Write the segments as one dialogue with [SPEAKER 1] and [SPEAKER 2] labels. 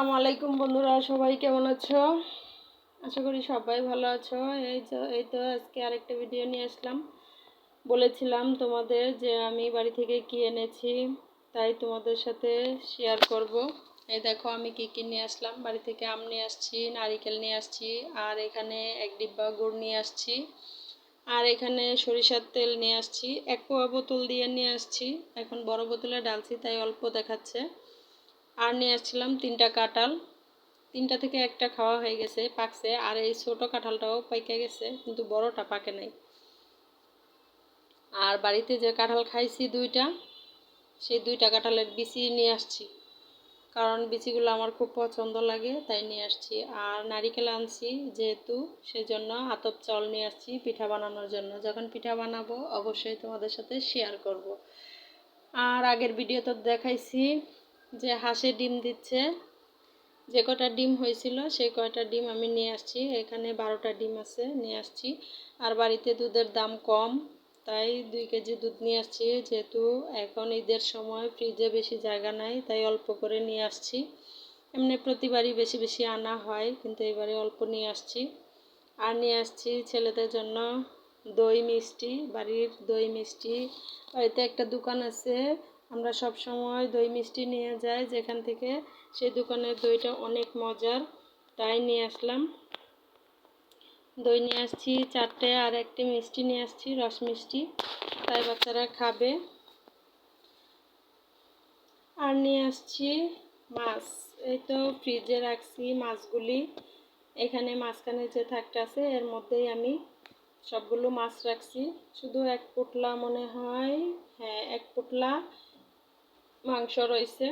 [SPEAKER 1] আসসালামু আলাইকুম বন্ধুরা, সবাই কেমন আছো? আশা করি সবাই ভালো আছো। এই তো আজকে আরেকটা ভিডিও নিয়ে আসলাম। বলেছিলাম তোমাদের যে আমি বাড়ি থেকে কি এনেছি, তাই তোমাদের সাথে শেয়ার করব। এই দেখো আমি কি কি নিয়ে আসলাম। বাড়ি থেকে আম নিয়ে আসছি, নারিকেল নিয়ে আসছি, আর এখানে এক ডিব্বা গুড় নিয়ে আসছি, আর এখানে সরিষার তেল নিয়ে আসছি। এক পোয়া বোতল দিয়ে নিয়ে আসছি, এখন বড় বোতলে ঢালছি তাই অল্প দেখাচ্ছে। আর নিয়ে আসছিলাম 3টা কাঁঠাল। 3টা থেকে একটা খাওয়া হয়ে গেছে, পাকছে। আর এই ছোট কাঁঠালটাও পাইকে গেছে, কিন্তু বড়টা পাকে নাই। আর বাড়িতে যে কাঁঠাল খাইছি 2টা, সেই 2টা কাঁঠালের বিচি নিয়ে আসছি, কারণ বিচিগুলো আমার খুব পছন্দ লাগে তাই নিয়ে আসছি। আর নারিকেল আনছি যেহেতু, সেজন্য আতপ চাউল নিয়ে আসছি পিঠা বানানোর জন্য। যখন পিঠা বানাবো অবশ্যই তোমাদের সাথে শেয়ার করব। আর আগের ভিডিও তো দেখাইছি যে হাঁসে ডিম দিচ্ছে, যে কটা ডিম হয়েছিল সেই কয়টা ডিম আমি নিয়ে আসছি। এখানে 12টা ডিম আছে, নিয়ে আসছি। আর বাড়িতে দুধের দাম কম, তাই 2 কেজি দুধ নিয়ে আসছি। যেহেতু এখন ঈদের সময় ফ্রিজে বেশি জায়গা নাই, তাই অল্প করে নিয়ে আসছি। এমনি প্রতিবারই বেশি বেশি আনা হয়, কিন্তু এবারে অল্প নিয়ে আসছি। আর নিয়ে আসছি ছেলেদের জন্য দই মিষ্টি, বাড়ির দই মিষ্টি। বাড়িতে একটা দোকান আছে, আমরা সব সময় দই মিষ্টি নিয়ে যাই যেখান থেকে, সেই দোকানের দইটা অনেক মজার, তাই নিয়ে আসলাম। দই নিয়ে আসছি 4টে, আর একটি মিষ্টি নিয়ে আসছি রস মিষ্টি, তাই বাচ্চারা খাবে। আর নিয়ে আসছি মাছ, এই তো ফ্রিজে রাখছি মাছগুলি। এখানে মাঝখানে যে থাকটা আছে এর মধ্যেই আমি সবগুলো মাছ রাখছি। শুধু এক পোটলা মনে হয়, হ্যাঁ এক পোটলা মাংস রয়েছে,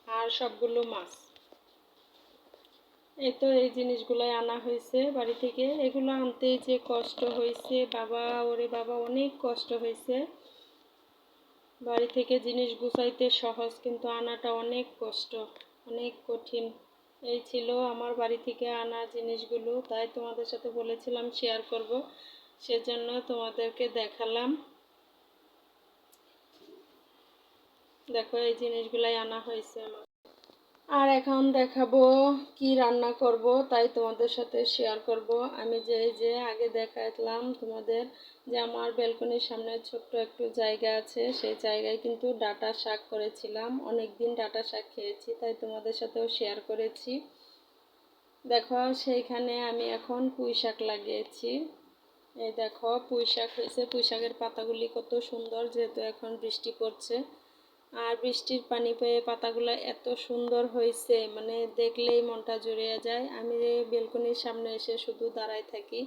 [SPEAKER 1] আর সবগুলো মাছ। এই তো এই জিনিসগুলোই আনা হয়েছে বাড়ি থেকে। এগুলো আনতেই যে কষ্ট হয়েছে, বাবা ওরে বাবা, অনেক কষ্ট হয়েছে। বাড়ি থেকে জিনিস গুছাইতে সহজ, কিন্তু আনাটা অনেক কষ্ট, অনেক কঠিন। এই ছিল আমার বাড়ি থেকে আনা জিনিসগুলো, তাই তোমাদের সাথে বলেছিলাম শেয়ার করব, সেজন্য তোমাদেরকে দেখালাম। দেখো এই জিনিসগুলাই আনা হয়েছে আমার। আর এখন দেখাবো কি রান্না করব, তাই তোমাদের সাথে শেয়ার করব। আমি যে আগে দেখালাম তোমাদের যে আমার ব্যালকনির সামনে ছোট্ট একটু জায়গা আছে, সেই জায়গায় কিন্তু ডাঁটা শাক করেছিলাম। অনেক দিন ডাঁটা শাক খেয়েছি, তাই তোমাদের সাথেও শেয়ার করেছি। দেখো সেইখানে আমি এখন পুঁই শাক লাগিয়েছি। এই দেখো পুঁই শাক হয়েছে। পুঁই শাকের পাতাগুলি কত সুন্দর, যেহেতু এখন বৃষ্টি পড়ছে। আর বৃষ্টির পানি পেয়ে পাতাগুলো এত সুন্দর হয়েছে, মানে দেখলেই মনটা জুড়িয়ে যায়। আমি বেলকনির সামনে এসে শুধু দাঁড়ায় থাকি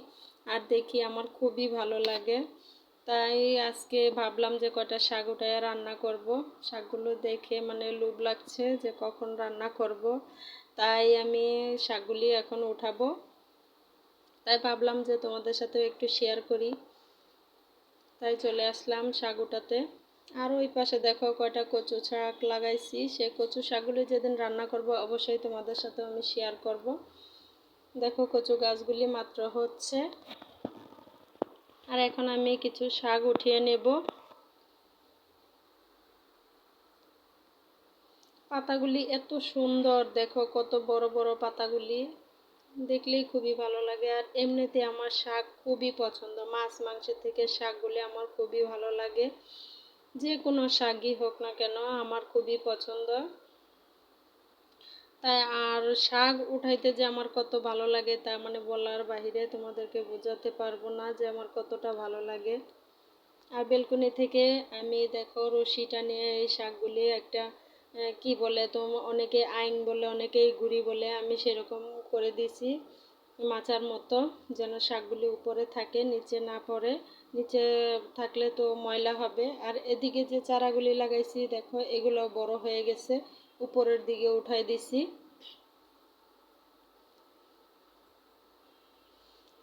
[SPEAKER 1] আর দেখি, আমার খুবই ভালো লাগে। তাই আজকে ভাবলাম যে কটা শাক উঠায় রান্না করব। শাকগুলো দেখে মানে লোভ লাগছে যে কখন রান্না করব, তাই আমি শাকগুলি এখন উঠাবো। তাই ভাবলাম যে তোমাদের সাথেও একটু শেয়ার করি, তাই চলে আসলাম শাক উঠাতে। আর ওই পাশে দেখো কয়টা কচু শাক লাগাইছি, সেই কচু শাকগুলি যেদিন রান্না করব অবশ্যই তোমাদের সাথে আমি শেয়ার করব। দেখো কচু গাছগুলি মাত্র হচ্ছে। আর এখন আমি কিছু শাক উঠিয়ে নেব। পাতাগুলি এত সুন্দর, দেখো কত বড় বড় পাতাগুলি, দেখলেই খুবই ভালো লাগে। আর এমনিতে আমার শাক খুবই পছন্দ, মাছ মাংসের থেকে শাকগুলি আমার খুবই ভালো লাগে। যে কোনো শাকই হোক না কেন আমার খুবই পছন্দ। তাই আর শাক উঠাইতে যে আমার কত ভালো লাগে তা মানে বলার বাহিরে, তোমাদেরকে বোঝাতে পারবো না যে আমার কতটা ভালো লাগে। আর বেলকনি থেকে আমি দেখো রশিটা নিয়ে এই শাকগুলি একটা কি বলে তো, অনেকে আইন বলে, অনেকেই গুড়ি বলে, আমি সেরকম করে দিছি মাচার মতো, যেন শাকগুলি উপরে থাকে নিচে না পড়ে। নিচে থাকলে তো ময়লা হবে। আর এদিকে যে চারাগুলি লাগাইছি দেখো এগুলো বড় হয়ে গেছে, উপরের দিকে উঠাই দিছি।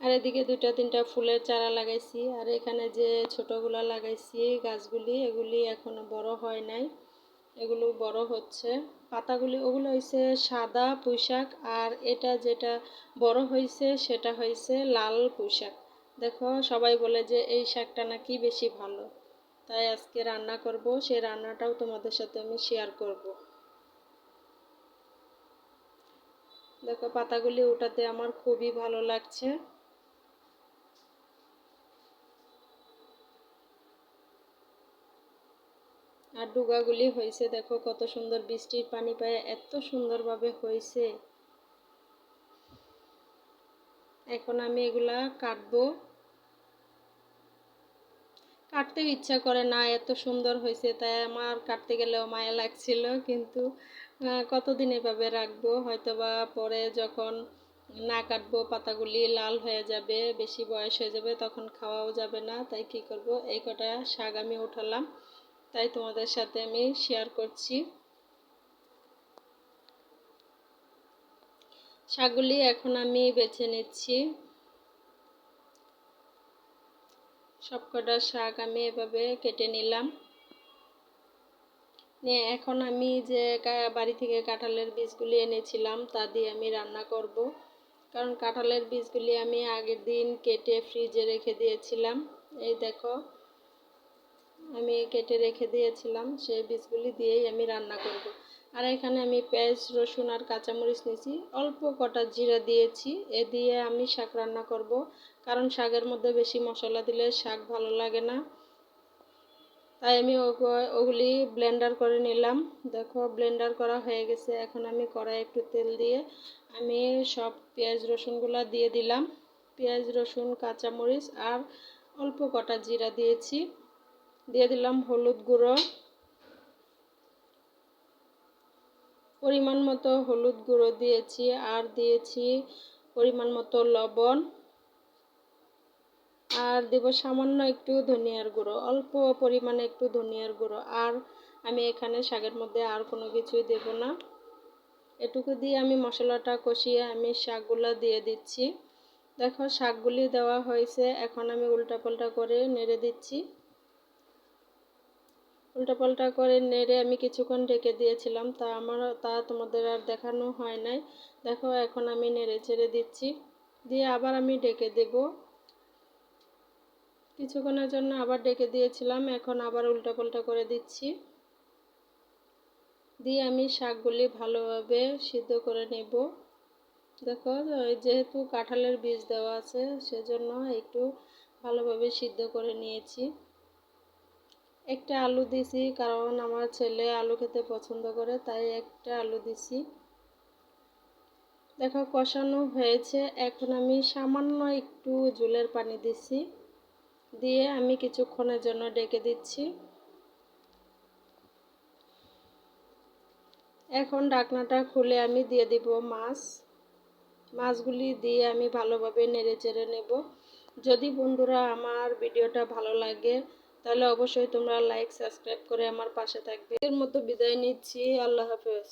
[SPEAKER 1] আর এদিকে 2-3টা ফুলের চারা লাগাইছি। আর এখানে যে ছোটোগুলো লাগাইছি গাছগুলি, এগুলি এখনো বড় হয় নাই, এগুলো বড় হচ্ছে। পাতাগুলি ওগুলো হয়েছে সাদা পুঁইশাক, আর এটা যেটা বড় হয়েছে সেটা হয়েছে লাল পুঁইশাক। দেখো সবাই বলে যে এই শাকটা নাকি বেশি ভালো, তাই আজকে রান্না করব, সেই রান্নাটাও তোমাদের সাথে আমি শেয়ার করব। দেখো পাতাগুলি ওঠাতে আমার খুবই ভালো লাগছে। আর ডুগাগুলি হয়েছে দেখো কত সুন্দর, বৃষ্টির পানি পায়ে এত সুন্দরভাবে হয়েছে। এখন আমি এগুলা কাটবো। কাটতেও ইচ্ছা করে না, এত সুন্দর হয়েছে, তাই আমার কাটতে গেলেও মায়া লাগছিল, কিন্তু কতদিন এভাবে রাখবো, হয়তোবা পরে যখন না কাটবো পাতাগুলি লাল হয়ে যাবে, বেশি বয়স হয়ে যাবে, তখন খাওয়াও যাবে না। তাই কি করব, এই কটা শাক আমি উঠালাম, তাই তোমাদের সাথে আমি শেয়ার করছি। শাকগুলি এখন আমি বেছে নিচ্ছি। সবকটা শাক আমি এভাবে কেটে নিলাম। নিয়ে এখন আমি যে বাড়ি থেকে কাঁঠালের বীজগুলি এনেছিলাম তা দিয়ে আমি রান্না করব। কারণ কাঁঠালের বীজগুলি আমি আগের দিন কেটে ফ্রিজে রেখে দিয়েছিলাম। এই দেখো আমি কেটে রেখে দিয়েছিলাম, সেই বীজগুলি দিয়েই আমি রান্না করব। আর এখানে আমি পেঁয়াজ, রসুন আর কাঁচামরিচ নিয়েছি, অল্প কটা জিরা দিয়েছি। এ দিয়ে আমি শাক রান্না করব, কারণ শাকের মধ্যে বেশি মশলা দিলে শাক ভালো লাগে না। তাই আমি ওগুলি ব্লেন্ডার করে নিলাম। দেখো ব্লেন্ডার করা হয়ে গেছে। এখন আমি কড়াই একটু তেল দিয়ে আমি সব পেঁয়াজ রসুনগুলো দিয়ে দিলাম। পেঁয়াজ, রসুন, কাঁচামরিচ আর অল্প কটা জিরা দিয়েছি। দিয়ে দিলাম হলুদ গুঁড়ো, পরিমাণ মতো হলুদ গুঁড়ো দিয়েছি, আর দিয়েছি পরিমাণ মতো লবণ, আর দেব সামান্য একটু ধনিয়ার গুঁড়ো, অল্প পরিমাণে একটু ধনিয়ার গুঁড়ো। আর আমি এখানে শাকের মধ্যে আর কোনো কিছুই দেব না। এটুকু দিয়ে আমি মশলাটা কষিয়ে আমি শাকগুলো দিয়ে দিচ্ছি। দেখো শাকগুলি দেওয়া হয়েছে, এখন আমি উল্টাপাল্টা করে নেড়ে দিচ্ছি। উল্টাপাল্টা করে নেড়ে আমি কিছুক্ষণ ঢেকে দিয়েছিলাম, তা তোমাদের আর দেখানো হয় নাই। দেখো এখন আমি নেড়ে চেড়ে দিচ্ছি, দিয়ে আবার আমি ঢেকে দেব। কিছুক্ষণের জন্য আবার ঢেকে দিয়েছিলাম, এখন আবার উল্টাপাল্টা করে দিচ্ছি। দিয়ে আমি শাকগুলি ভালোভাবে সিদ্ধ করে নেব। দেখো যেহেতু কাঁঠালের বীজ দেওয়া আছে, সেজন্য একটু ভালোভাবে সিদ্ধ করে নিয়েছি। একটা আলু দিছি, কারণ আমার ছেলে আলু খেতে পছন্দ করে, তাই একটা আলু দিছি। দেখো কষানো হয়েছে, এখন আমি সামান্য একটু ঝোলের পানি দিছি, দিয়ে আমি কিছুক্ষণের জন্য ঢেকে দিচ্ছি। এখন ঢাকনাটা খুলে আমি দিয়ে দিব মাছগুলি দিয়ে আমি ভালোভাবে নেড়ে চেড়ে নেব। যদি বন্ধুরা আমার ভিডিওটা ভালো লাগে তাহলে অবশ্যই তোমরা লাইক, সাবস্ক্রাইব করে আমার পাশে থাকবে। এর মতো বিদায় নিচ্ছি, আল্লাহ হাফেজ।